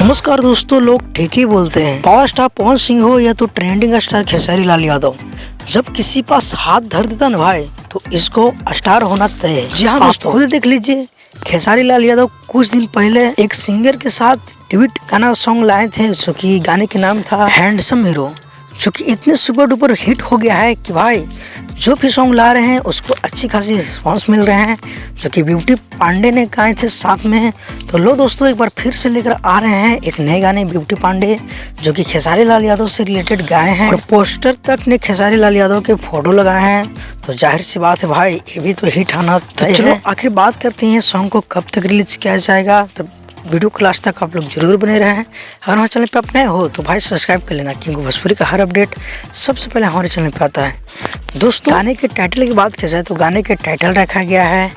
नमस्कार दोस्तों, लोग ठीक ही बोलते हैं। पावर स्टार पवन सिंह हो या तो ट्रेंडिंग स्टार खेसारी लाल यादव, जब किसी पास हाथ धर देता ना भाई तो इसको स्टार होना तय है। जी हाँ दोस्तों, खुद देख लीजिए, खेसारी लाल यादव कुछ दिन पहले एक सिंगर के साथ ड्यूट गाना सॉन्ग लाए थे, जो कि गाने के नाम था हैंडसम हीरो, जो कि इतने सुपर डुपर हिट हो गया है कि भाई जो भी सॉन्ग ला रहे हैं उसको अच्छी खासी रिस्पॉन्स मिल रहे हैं, जो कि ब्यूटी पांडे ने गाए थे साथ में। तो लो दोस्तों, एक बार फिर से लेकर आ रहे हैं एक नए गाने ब्यूटी पांडे, जो कि खेसारी लाल यादव से रिलेटेड गाए हैं और पोस्टर तक ने खेसारी लाल यादव के फोटो लगाए हैं। तो जाहिर सी बात है भाई, ये भी तो हिट आना तय है। चलो आखिर बात करते हैं सॉन्ग को कब तक रिलीज किया जाएगा। तो वीडियो को लास्ट तक आप लोग जरूर बने रहे हैं। अगर हमारे चैनल पे आप नए हो तो भाई सब्सक्राइब कर लेना, क्योंकि भोजपुरी का हर अपडेट सबसे पहले हमारे चैनल पे आता है। दोस्तों, गाने के टाइटल की बात की जाए तो गाने के टाइटल रखा गया है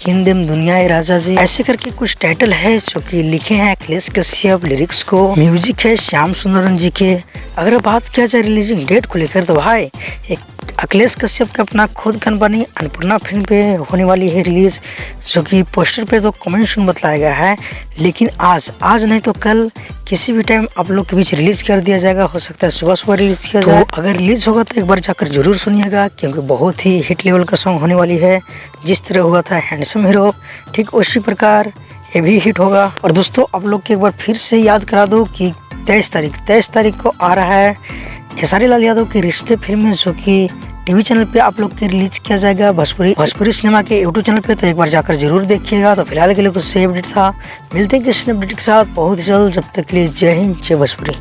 किंदम दुनिया ए राजा जी, ऐसे करके कुछ टाइटल है जो कि लिखे हैं अखिलेश कश्यप, लिरिक्स को म्यूजिक है श्याम सुंदरन जी के। अगर बात किया जाए रिलीजिंग डेट को लेकर तो भाई एक अखिलेश कश्यप का अपना खुद कंपनी अन्नपूर्णा फिल्म पे होने वाली है रिलीज, जो कि पोस्टर पे तो कमेंट सुन बतलाया गया है, लेकिन आज नहीं तो कल किसी भी टाइम आप लोग के बीच रिलीज कर दिया जाएगा। हो सकता है सुबह सुबह रिलीज किया जाए। अगर रिलीज होगा तो एक बार जाकर जरूर सुनिएगा, क्योंकि बहुत ही हिट लेवल का सॉन्ग होने वाली है। जिस तरह हुआ था हैंडसम हीरो, ठीक उसी प्रकार ये भी हिट होगा। और दोस्तों, आप लोग के एक बार फिर से याद करा दो कि 23 तारीख को आ रहा है खेसारी लाल यादव की रिश्ते फिल्म, जो कि टीवी चैनल पे आप लोग के रिलीज किया जाएगा भोजपुरी सिनेमा के यूट्यूब चैनल पे। तो एक बार जाकर जरूर देखिएगा। तो फिलहाल के लिए कुछ से अपडेट था, मिलते हैं किसी अपडेट के साथ बहुत ही जल्द। जब तक के लिए जय हिंद, जय भोजपुरी।